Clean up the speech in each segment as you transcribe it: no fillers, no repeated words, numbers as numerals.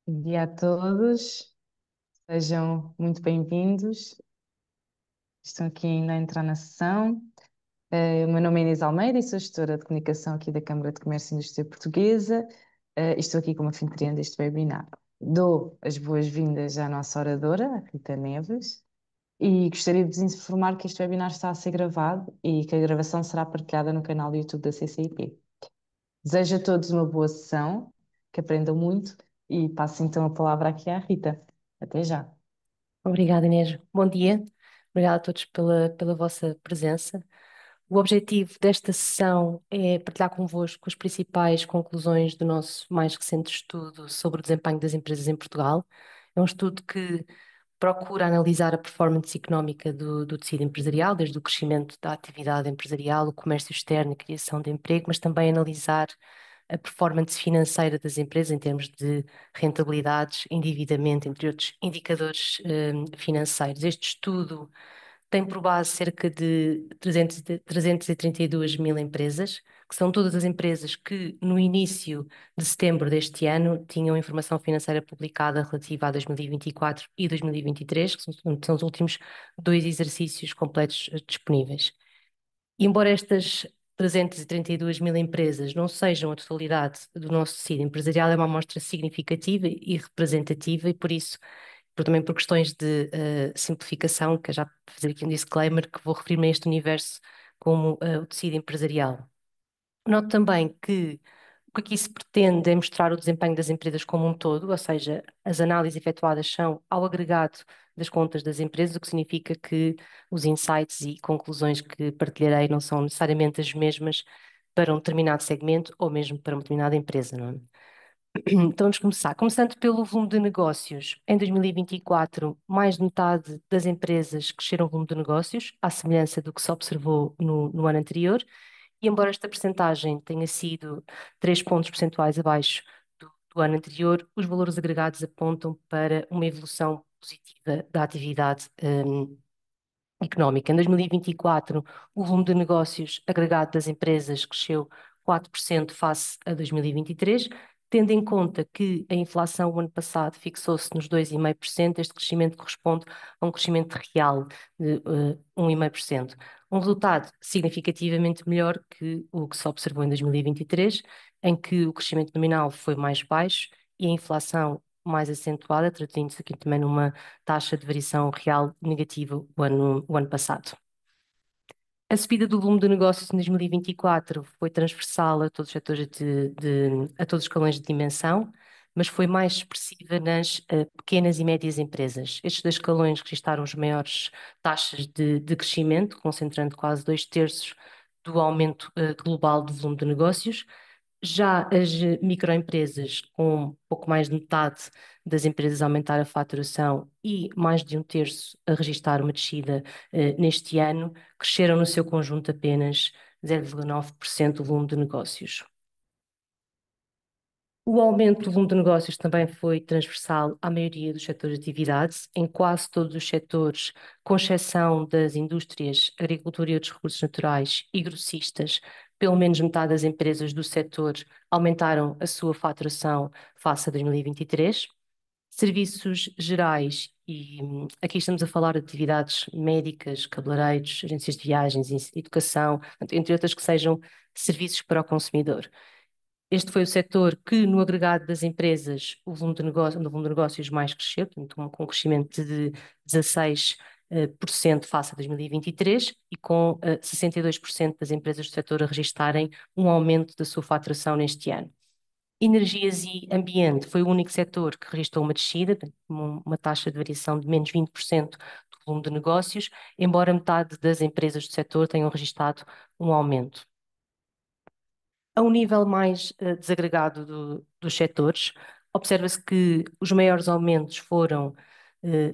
Bom dia a todos, sejam muito bem-vindos. Estão aqui ainda a entrar na sessão. O meu nome é Inês Almeida e sou gestora de comunicação aqui da Câmara de Comércio e Indústria Portuguesa. E estou aqui como anfitriã deste webinar. Dou as boas-vindas à nossa oradora, a Rita Neves, e gostaria de vos informar que este webinar está a ser gravado e que a gravação será partilhada no canal do YouTube da CCIP. Desejo a todos uma boa sessão, que aprendam muito e passo então a palavra aqui à Rita. Até já. Obrigada, Inês. Bom dia. Obrigada a todos pela vossa presença. O objetivo desta sessão é partilhar convosco as principais conclusões do nosso mais recente estudo sobre o desempenho das empresas em Portugal. É um estudo que procura analisar a performance económica do tecido empresarial, desde o crescimento da atividade empresarial, o comércio externo e a criação de emprego, mas também analisar a performance financeira das empresas em termos de rentabilidades, endividamento, entre outros indicadores financeiros. Este estudo tem por base cerca de 332 mil empresas, que são todas as empresas que no início de setembro deste ano tinham informação financeira publicada relativa a 2024 e 2023, que são os últimos dois exercícios completos disponíveis. E embora estas 332 mil empresas não sejam a totalidade do nosso tecido empresarial, é uma amostra significativa e representativa, e por isso, também por questões de simplificação, que eu já vou fazer aqui um disclaimer, que vou referir-me a este universo como o tecido empresarial. Noto também que o que aqui se pretende é mostrar o desempenho das empresas como um todo, ou seja, as análises efetuadas são ao agregado das contas das empresas, o que significa que os insights e conclusões que partilharei não são necessariamente as mesmas para um determinado segmento ou mesmo para uma determinada empresa, não é? Então, vamos começar. Começando pelo volume de negócios. Em 2024, mais de metade das empresas cresceram o volume de negócios, à semelhança do que se observou no ano anterior. E embora esta percentagem tenha sido 3 pontos percentuais abaixo do ano anterior, os valores agregados apontam para uma evolução positiva da atividade económica. Em 2024, o volume de negócios agregado das empresas cresceu 4% face a 2023, tendo em conta que a inflação o ano passado fixou-se nos 2,5%, este crescimento corresponde a um crescimento real de 1,5%. Um resultado significativamente melhor que o que se observou em 2023, em que o crescimento nominal foi mais baixo e a inflação mais acentuada, traduzindo-se aqui também numa taxa de variação real negativa o ano passado. A subida do volume de negócios em 2024 foi transversal a todos os setores a todos os escalões de dimensão, mas foi mais expressiva nas pequenas e médias empresas. Estes dois escalões registaram as maiores taxas de crescimento, concentrando quase 2/3 do aumento global do volume de negócios. Já as microempresas, com pouco mais de metade das empresas a aumentar a faturação e mais de 1/3 a registrar uma descida neste ano, cresceram no seu conjunto apenas 0,9% do volume de negócios. O aumento do volume de negócios também foi transversal à maioria dos setores de atividade, em quase todos os setores, com exceção das indústrias, agricultura e outros recursos naturais e grossistas. Pelo menos metade das empresas do setor aumentaram a sua faturação face a 2023. Serviços gerais, e aqui estamos a falar de atividades médicas, cabeleireiros, agências de viagens, educação, portanto, entre outras que sejam serviços para o consumidor. Este foi o setor que, no agregado das empresas, no volume de negócios mais cresceu, portanto, com um crescimento de 16% face a 2023 e com 62% das empresas do setor a registarem um aumento da sua faturação neste ano. Energias e ambiente foi o único setor que registrou uma descida, uma taxa de variação de menos 20% do volume de negócios, embora metade das empresas do setor tenham registrado um aumento. A um nível mais desagregado dos setores, observa-se que os maiores aumentos foram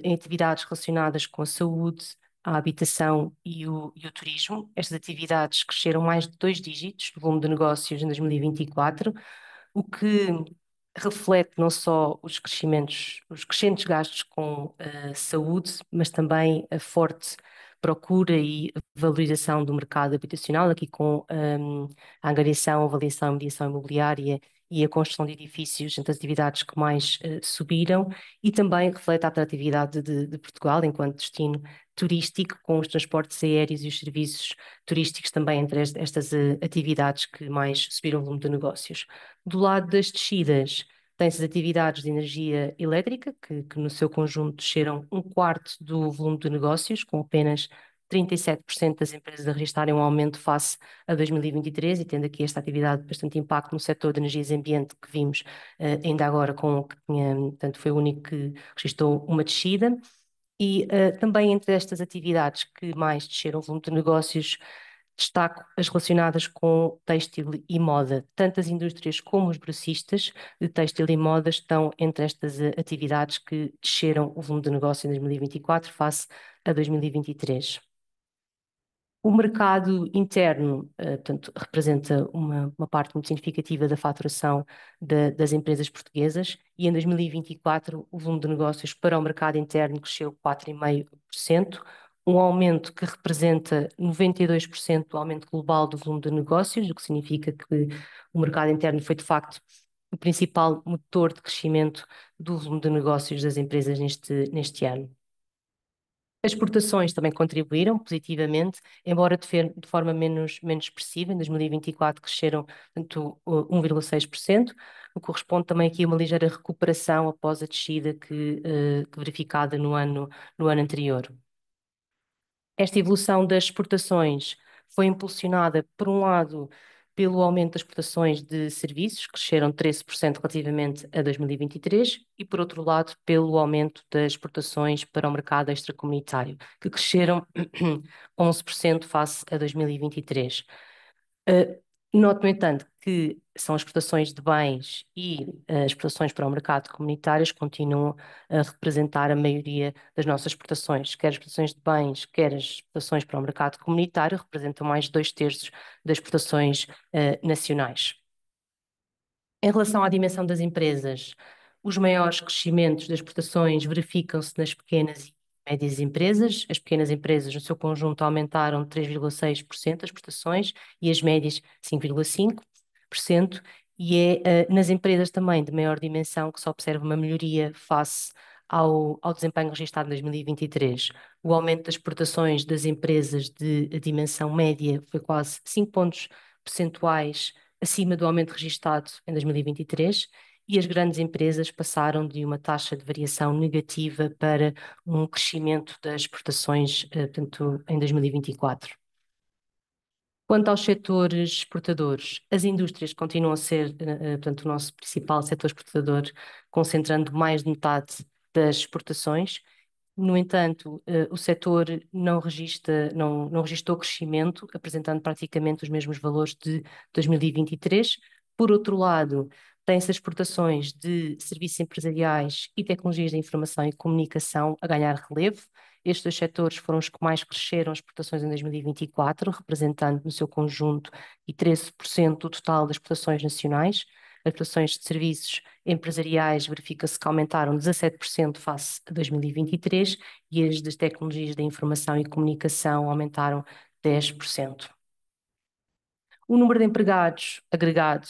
em atividades relacionadas com a saúde, a habitação e o turismo. Estas atividades cresceram mais de 2 dígitos do volume de negócios em 2024, o que reflete não só os crescentes gastos com saúde, mas também a forte procura e valorização do mercado habitacional, aqui com a angariação, avaliação e mediação imobiliária e a construção de edifícios entre as atividades que mais subiram, e também reflete a atratividade de Portugal enquanto destino turístico, com os transportes aéreos e os serviços turísticos também entre estas atividades que mais subiram o volume de negócios. Do lado das descidas, tem-se as atividades de energia elétrica, que no seu conjunto desceram um quarto do volume de negócios, com apenas 37% das empresas a registarem um aumento face a 2023 e tendo aqui esta atividade bastante impacto no setor de energias e ambiente que vimos ainda agora com o que tinha, portanto foi o único que registrou uma descida. E também entre estas atividades que mais desceram o volume de negócios, destaco as relacionadas com têxtil e moda. Tanto as indústrias como os grossistas de têxtil e moda estão entre estas atividades que desceram o volume de negócio em 2024 face a 2023. O mercado interno, portanto, representa uma parte muito significativa da faturação das empresas portuguesas e em 2024 o volume de negócios para o mercado interno cresceu 4,5%, um aumento que representa 92% do aumento global do volume de negócios, o que significa que o mercado interno foi de facto o principal motor de crescimento do volume de negócios das empresas neste ano. As exportações também contribuíram positivamente, embora de forma menos expressiva. Em 2024 cresceram, portanto, 1,6%, o que corresponde também aqui a uma ligeira recuperação após a descida que verificada no ano anterior. Esta evolução das exportações foi impulsionada, por um lado, pelo aumento das exportações de serviços, que cresceram 13% relativamente a 2023, e, por outro lado, pelo aumento das exportações para o mercado extracomunitário, que cresceram 11% face a 2023. Noto, no entanto, que são as exportações de bens e as exportações para o mercado comunitários continuam a representar a maioria das nossas exportações, quer as exportações de bens, quer as exportações para o mercado comunitário, representam mais de 2/3 das exportações nacionais. Em relação à dimensão das empresas, os maiores crescimentos das exportações verificam-se nas pequenas e médias empresas. As pequenas empresas, no seu conjunto, aumentaram 3,6% as exportações e as médias 5,5%. E é nas empresas também de maior dimensão que se observa uma melhoria face ao desempenho registrado em 2023. O aumento das exportações das empresas de dimensão média foi quase 5 pontos percentuais acima do aumento registado em 2023, e as grandes empresas passaram de uma taxa de variação negativa para um crescimento das exportações, portanto, em 2024. Quanto aos setores exportadores, as indústrias continuam a ser, portanto, o nosso principal setor exportador, concentrando mais de metade das exportações. No entanto, o setor não registou crescimento, apresentando praticamente os mesmos valores de 2023. Por outro lado, tem-se as exportações de serviços empresariais e tecnologias da informação e comunicação a ganhar relevo. Estes dois setores foram os que mais cresceram as exportações em 2024, representando no seu conjunto 13% do total das exportações nacionais. As exportações de serviços empresariais verifica-se que aumentaram 17% face a 2023 e as das tecnologias da informação e comunicação aumentaram 10%. O número de empregados agregado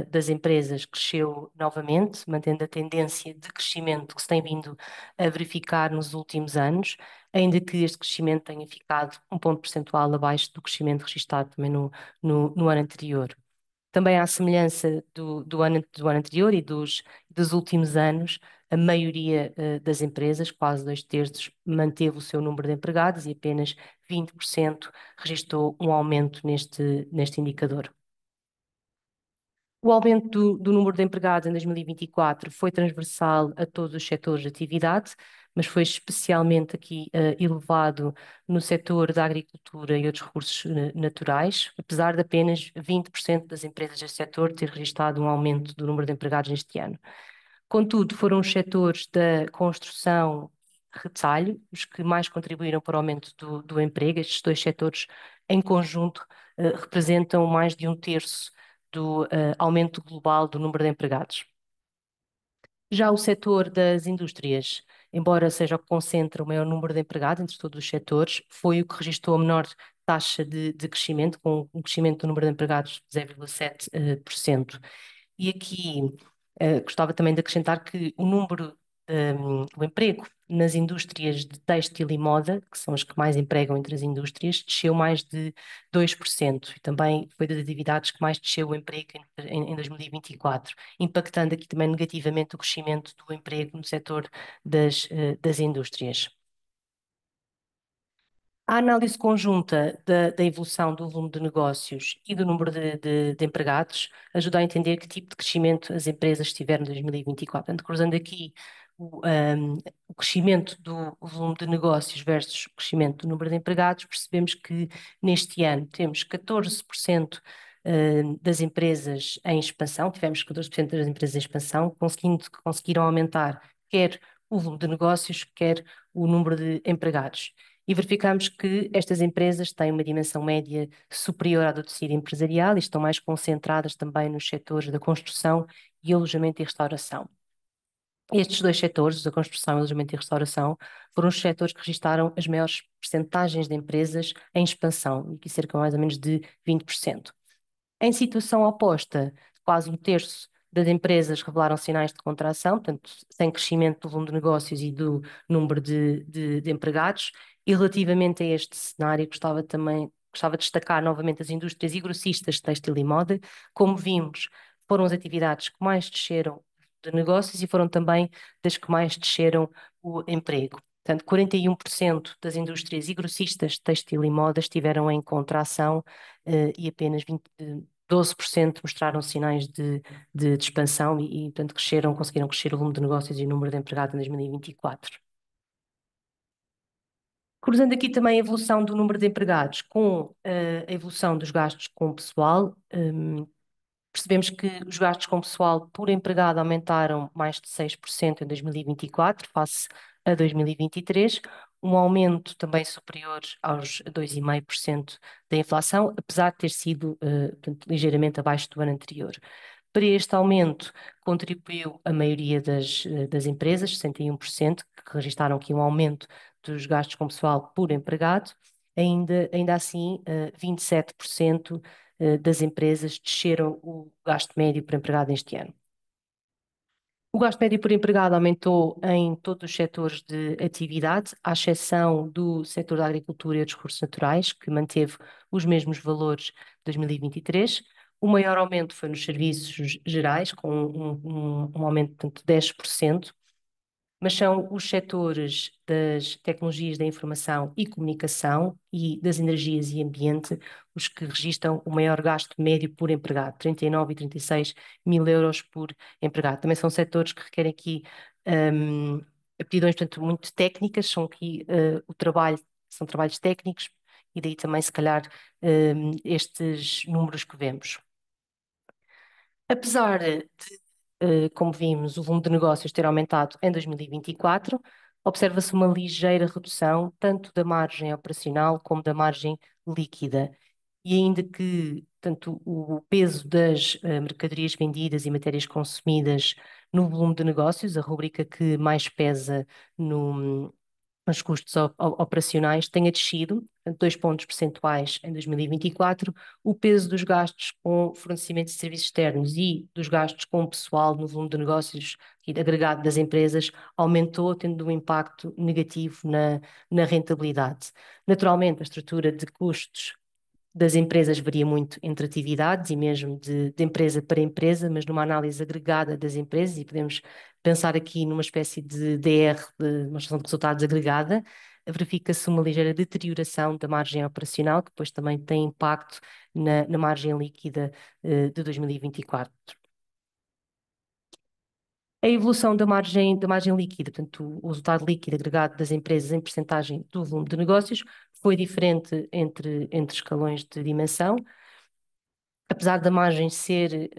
das empresas cresceu novamente, mantendo a tendência de crescimento que se tem vindo a verificar nos últimos anos, ainda que este crescimento tenha ficado um ponto percentual abaixo do crescimento registado também no ano anterior. Também à semelhança do ano anterior e dos últimos anos, a maioria das empresas, quase 2/3, manteve o seu número de empregados e apenas 20% registrou um aumento neste indicador. O aumento do número de empregados em 2024 foi transversal a todos os setores de atividade, mas foi especialmente aqui elevado no setor da agricultura e outros recursos naturais, apesar de apenas 20% das empresas deste setor ter registrado um aumento do número de empregados neste ano. Contudo, foram os setores da construção e retalho os que mais contribuíram para o aumento do emprego. Estes dois setores, em conjunto, representam mais de 1/3 do aumento global do número de empregados. Já o setor das indústrias, embora seja o que concentra o maior número de empregados entre todos os setores, foi o que registrou a menor taxa de crescimento, com um crescimento do número de empregados de 0,7%. E aqui gostava também de acrescentar que o emprego nas indústrias de têxtil e moda, que são as que mais empregam entre as indústrias, desceu mais de 2%. E também foi das atividades que mais desceu o emprego em 2024, impactando aqui também negativamente o crescimento do emprego no setor das indústrias. A análise conjunta da evolução do volume de negócios e do número de empregados ajuda a entender que tipo de crescimento as empresas tiveram em 2024. Portanto, cruzando aqui o crescimento do volume de negócios versus o crescimento do número de empregados, percebemos que neste ano temos 14% das empresas em expansão, tivemos 14% das empresas em expansão, conseguiram aumentar quer o volume de negócios, quer o número de empregados. E verificamos que estas empresas têm uma dimensão média superior à do tecido empresarial e estão mais concentradas também nos setores da construção e alojamento e restauração. Estes dois setores, da construção, alojamento e restauração, foram os setores que registaram as maiores percentagens de empresas em expansão, e que cerca mais ou menos de 20%. Em situação oposta, quase um terço das empresas revelaram sinais de contração, portanto, sem crescimento do volume de negócios e do número de empregados. E relativamente a este cenário, gostava de destacar novamente as indústrias e grossistas de têxtil e moda. Como vimos, foram as atividades que mais desceram de negócios e foram também das que mais desceram o emprego. Portanto, 41% das indústrias e grossistas de têxtil e moda estiveram em contração e apenas 12% mostraram sinais de expansão portanto, conseguiram crescer o volume de negócios e o número de empregados em 2024. Cruzando aqui também a evolução do número de empregados com a evolução dos gastos com o pessoal, percebemos que os gastos com pessoal por empregado aumentaram mais de 6% em 2024, face a 2023, um aumento também superior aos 2,5% da inflação, apesar de ter sido portanto, ligeiramente abaixo do ano anterior. Para este aumento contribuiu a maioria das empresas, 61%, que registaram aqui um aumento dos gastos com pessoal por empregado. Ainda assim, 27% das empresas desceram o gasto médio por empregado este ano. O gasto médio por empregado aumentou em todos os setores de atividade, à exceção do setor da agricultura e dos recursos naturais, que manteve os mesmos valores de 2023. O maior aumento foi nos serviços gerais, com um aumento de 10%, mas são os setores das tecnologias da informação e comunicação e das energias e ambiente os que registram o maior gasto médio por empregado, 39 e 36 mil euros por empregado. Também são setores que requerem aqui aptidões, portanto, muito técnicas, são aqui são trabalhos técnicos e daí também, se calhar, estes números que vemos. Apesar de como vimos, o volume de negócios ter aumentado em 2024, observa-se uma ligeira redução tanto da margem operacional como da margem líquida. E ainda que tanto o peso das mercadorias vendidas e matérias consumidas no volume de negócios, a rubrica que mais pesa no, os custos operacionais tenha descido, 2 pontos percentuais em 2024, o peso dos gastos com fornecimento de serviços externos e dos gastos com o pessoal no volume de negócios e agregado das empresas aumentou, tendo um impacto negativo na rentabilidade. Naturalmente, a estrutura de custos das empresas varia muito entre atividades e mesmo de empresa para empresa, mas numa análise agregada das empresas, e podemos pensar aqui numa espécie de DR, de demonstração de resultados agregada, verifica-se uma ligeira deterioração da margem operacional, que depois também tem impacto na margem líquida de 2024. A evolução da margem líquida, portanto, o resultado líquido agregado das empresas em percentagem do volume de negócios, foi diferente entre escalões de dimensão. Apesar da margem ser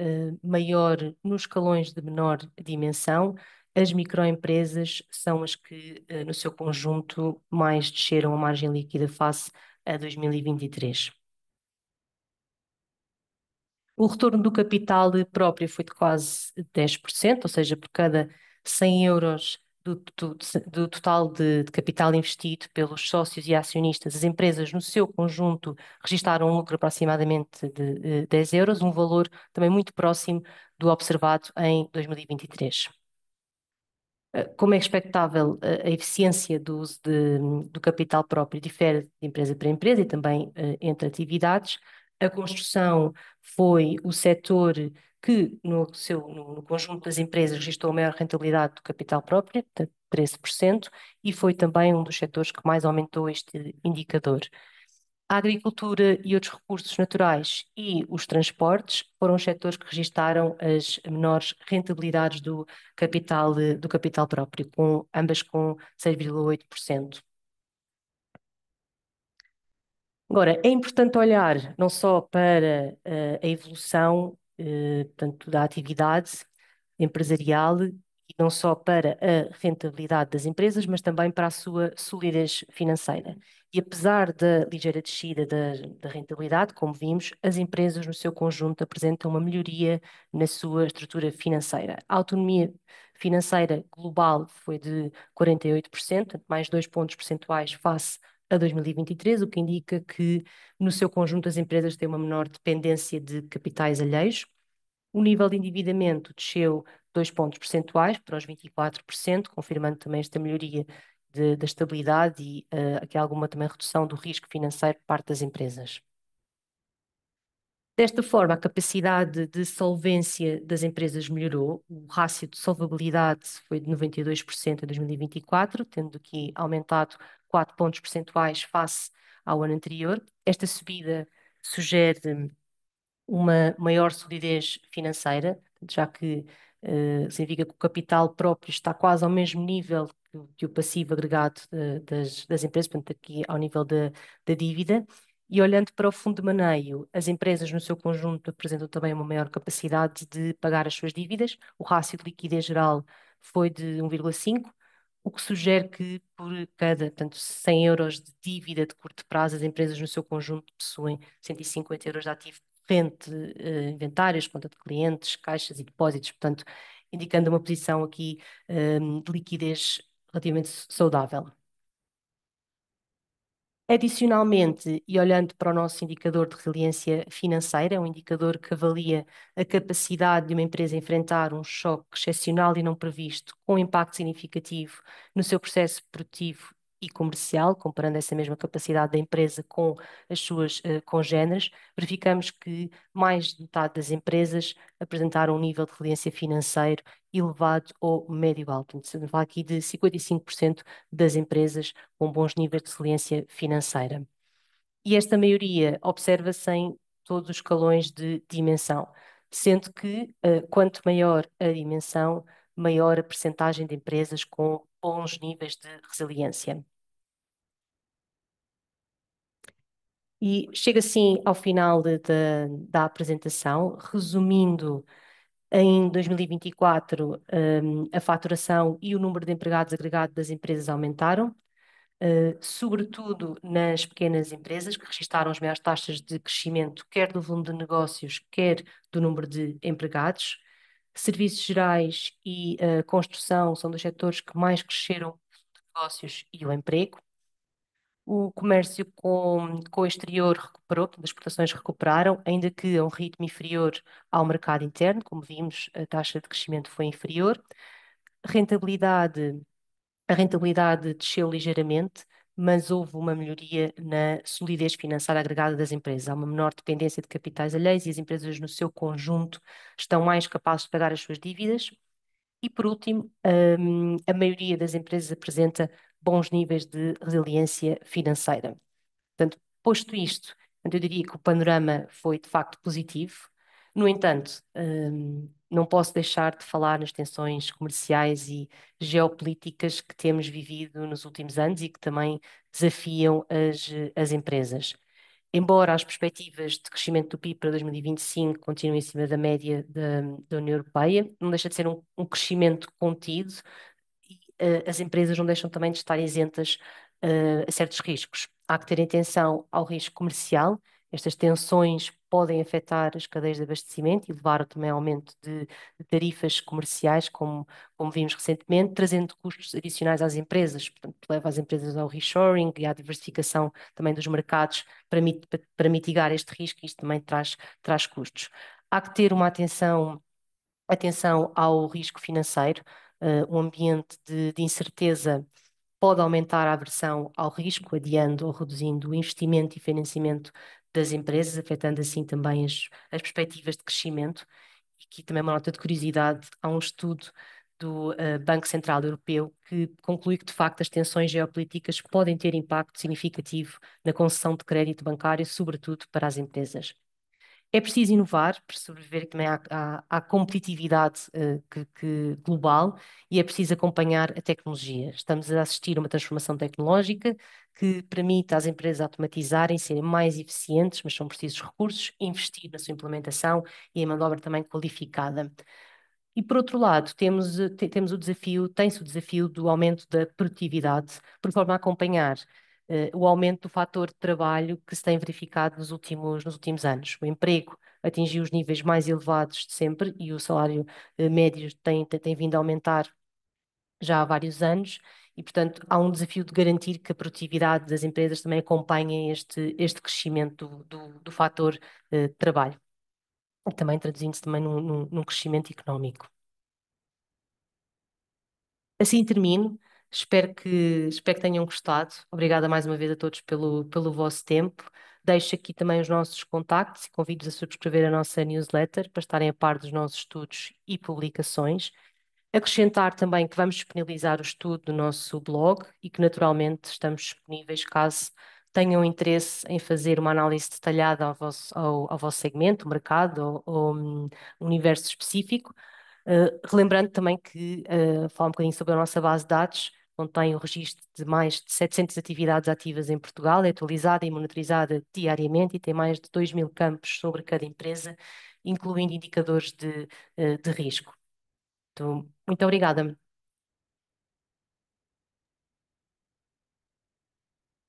maior nos escalões de menor dimensão, as microempresas são as que, no seu conjunto, mais desceram a margem líquida face a 2023. O retorno do capital próprio foi de quase 10%, ou seja, por cada 100 euros do total de capital investido pelos sócios e acionistas, as empresas no seu conjunto registaram um lucro aproximadamente de 10 euros, um valor também muito próximo do observado em 2023. Como é expectável, a eficiência do uso do capital próprio difere de empresa para empresa e também entre atividades. A construção foi o setor que, no conjunto das empresas, registrou a maior rentabilidade do capital próprio, portanto, 13%, e foi também um dos setores que mais aumentou este indicador. A agricultura e outros recursos naturais e os transportes foram os setores que registaram as menores rentabilidades do capital próprio, ambas com 6,8%. Agora, é importante olhar não só para a evolução, portanto, da atividade empresarial e não só para a rentabilidade das empresas, mas também para a sua solidez financeira. E apesar da ligeira descida da rentabilidade, como vimos, as empresas no seu conjunto apresentam uma melhoria na sua estrutura financeira. A autonomia financeira global foi de 48%, mais 2 pontos percentuais face a 2023, o que indica que no seu conjunto as empresas têm uma menor dependência de capitais alheios. O nível de endividamento desceu 2 pontos percentuais para os 24%, confirmando também esta melhoria da estabilidade e aqui há alguma também redução do risco financeiro por parte das empresas. Desta forma, a capacidade de solvência das empresas melhorou. O rácio de solvabilidade foi de 92% em 2024, tendo aqui aumentado 4 pontos percentuais face ao ano anterior. Esta subida sugere uma maior solidez financeira, já que significa que o capital próprio está quase ao mesmo nível que o passivo agregado das empresas, portanto, aqui ao nível da dívida. E olhando para o fundo de maneio, as empresas no seu conjunto apresentam também uma maior capacidade de pagar as suas dívidas. O rácio de liquidez geral foi de 1,5, o que sugere que por cada, portanto, 100 euros de dívida de curto prazo, as empresas no seu conjunto possuem 150 euros de ativo corrente, inventários, conta de clientes, caixas e depósitos, portanto, indicando uma posição aqui, de liquidez relativamente saudável. Adicionalmente, e olhando para o nosso indicador de resiliência financeira, é um indicador que avalia a capacidade de uma empresa enfrentar um choque excepcional e não previsto, com impacto significativo no seu processo produtivo e comercial, comparando essa mesma capacidade da empresa com as suas congêneres, verificamos que mais de metade das empresas apresentaram um nível de resiliência financeiro elevado ou médio alto. Então, estamos a falar aqui de 55% das empresas com bons níveis de resiliência financeira. E esta maioria observa-se em todos os escalões de dimensão, sendo que quanto maior a dimensão, maior a percentagem de empresas com bons níveis de resiliência. E chega assim ao final da apresentação, resumindo. Em 2024, a faturação e o número de empregados agregado das empresas aumentaram, sobretudo nas pequenas empresas, que registaram as maiores taxas de crescimento, quer do volume de negócios, quer do número de empregados. Serviços gerais e construção são dos setores que mais cresceram os negócios e o emprego. O comércio com o exterior recuperou, portanto, as exportações recuperaram, ainda que a um ritmo inferior ao mercado interno, como vimos, a taxa de crescimento foi inferior. Rentabilidade, a rentabilidade desceu ligeiramente, mas houve uma melhoria na solidez financeira agregada das empresas. Há uma menor dependência de capitais alheios e as empresas, no seu conjunto, estão mais capazes de pagar as suas dívidas. E, por último, a maioria das empresas apresenta bons níveis de resiliência financeira. Portanto, posto isto, eu diria que o panorama foi de facto positivo. No entanto, não posso deixar de falar nas tensões comerciais e geopolíticas que temos vivido nos últimos anos e que também desafiam as empresas. Embora as perspectivas de crescimento do PIB para 2025 continuem em cima da média da União Europeia, não deixa de ser um crescimento contido e as empresas não deixam também de estar isentas a certos riscos. Há que ter atenção ao risco comercial. Estas tensões podem afetar as cadeias de abastecimento e levar também ao aumento de tarifas comerciais, como vimos recentemente, trazendo custos adicionais às empresas. Portanto, leva as empresas ao reshoring e à diversificação também dos mercados para mitigar este risco, e isto também traz custos. Há que ter uma atenção ao risco financeiro. Um ambiente de incerteza pode aumentar a aversão ao risco, adiando ou reduzindo o investimento e financiamento das empresas, afetando assim também as perspectivas de crescimento. E aqui também uma nota de curiosidade: há um estudo do Banco Central Europeu que conclui que, de facto, as tensões geopolíticas podem ter impacto significativo na concessão de crédito bancário, sobretudo para as empresas. É preciso inovar para sobreviver também à competitividade global, e é preciso acompanhar a tecnologia. Estamos a assistir a uma transformação tecnológica que permite às empresas automatizarem, serem mais eficientes, mas são precisos recursos, investir na sua implementação e em mão de obra também qualificada. E por outro lado, temos o desafio, tem-se o desafio do aumento da produtividade, por forma a acompanhar o aumento do fator de trabalho que se tem verificado nos últimos anos. O emprego atingiu os níveis mais elevados de sempre e o salário médio tem vindo a aumentar já há vários anos, e, portanto, há um desafio de garantir que a produtividade das empresas também acompanhe este crescimento do fator de trabalho, e também traduzindo-se também num crescimento económico. Assim termino. Espero que tenham gostado. Obrigada mais uma vez a todos pelo vosso tempo. Deixo aqui também os nossos contactos e convido-os a subscrever a nossa newsletter para estarem a par dos nossos estudos e publicações. Acrescentar também que vamos disponibilizar o estudo no nosso blog e que, naturalmente, estamos disponíveis caso tenham interesse em fazer uma análise detalhada ao vosso segmento, mercado ou universo específico. Relembrando também que falar um bocadinho sobre a nossa base de dados, contém o registro de mais de 700 atividades ativas em Portugal, é atualizada e monitorizada diariamente e tem mais de 2.000 campos sobre cada empresa, incluindo indicadores de risco. Então, muito obrigada.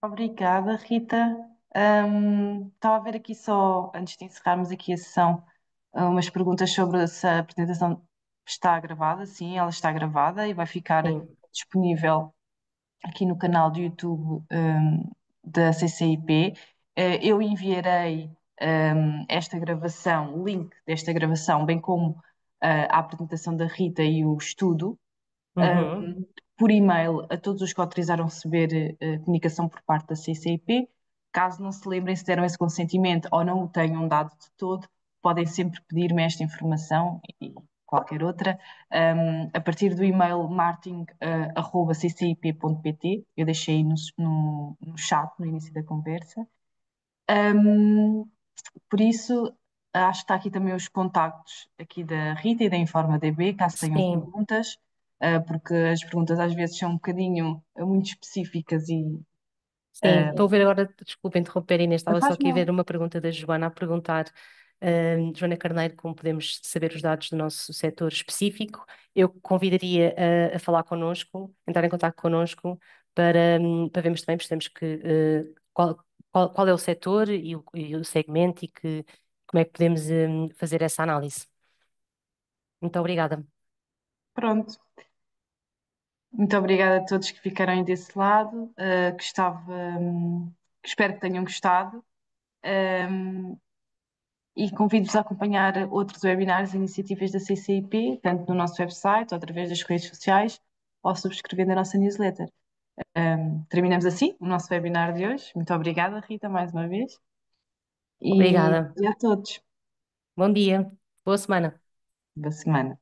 Obrigada, Rita. Estava a ver aqui só, antes de encerrarmos aqui a sessão, umas perguntas sobre se a apresentação está gravada. Sim, ela está gravada e vai ficar Sim. disponível aqui no canal do YouTube, da CCIP. Eu enviarei, esta gravação, o link desta gravação, bem como, a apresentação da Rita e o estudo, Uhum. por e-mail a todos os que autorizaram receber comunicação por parte da CCIP. Caso não se lembrem se deram esse consentimento ou não o tenham dado de todo, podem sempre pedir-me esta informação e qualquer outra, a partir do e-mail martin@ccip.pt. Eu deixei aí no chat no início da conversa. Um, por isso, acho que está aqui também os contactos aqui da Rita e da InformaDB, caso tenham Sim, perguntas, porque as perguntas às vezes são um bocadinho muito específicas e sim. Estou a ver agora, desculpa interromper, Inês, não estava só faz aqui a ver mal. uma pergunta da Joana a perguntar, Joana Carneiro, como podemos saber os dados do nosso setor específico. Eu convidaria a falar connosco, entrar em contato connosco para vermos também, percebemos qual é o setor e o segmento, e como é que podemos fazer essa análise. Muito obrigada. Pronto. Muito obrigada a todos que ficaram aí desse lado. Espero que tenham gostado. hum, e convido-vos a acompanhar outros webinars e iniciativas da CCIP, tanto no nosso website ou através das redes sociais, ou subscrevendo a nossa newsletter. Terminamos assim o nosso webinar de hoje. Muito obrigada, Rita, mais uma vez. E Obrigada. a todos. Bom dia. Boa semana. Boa semana.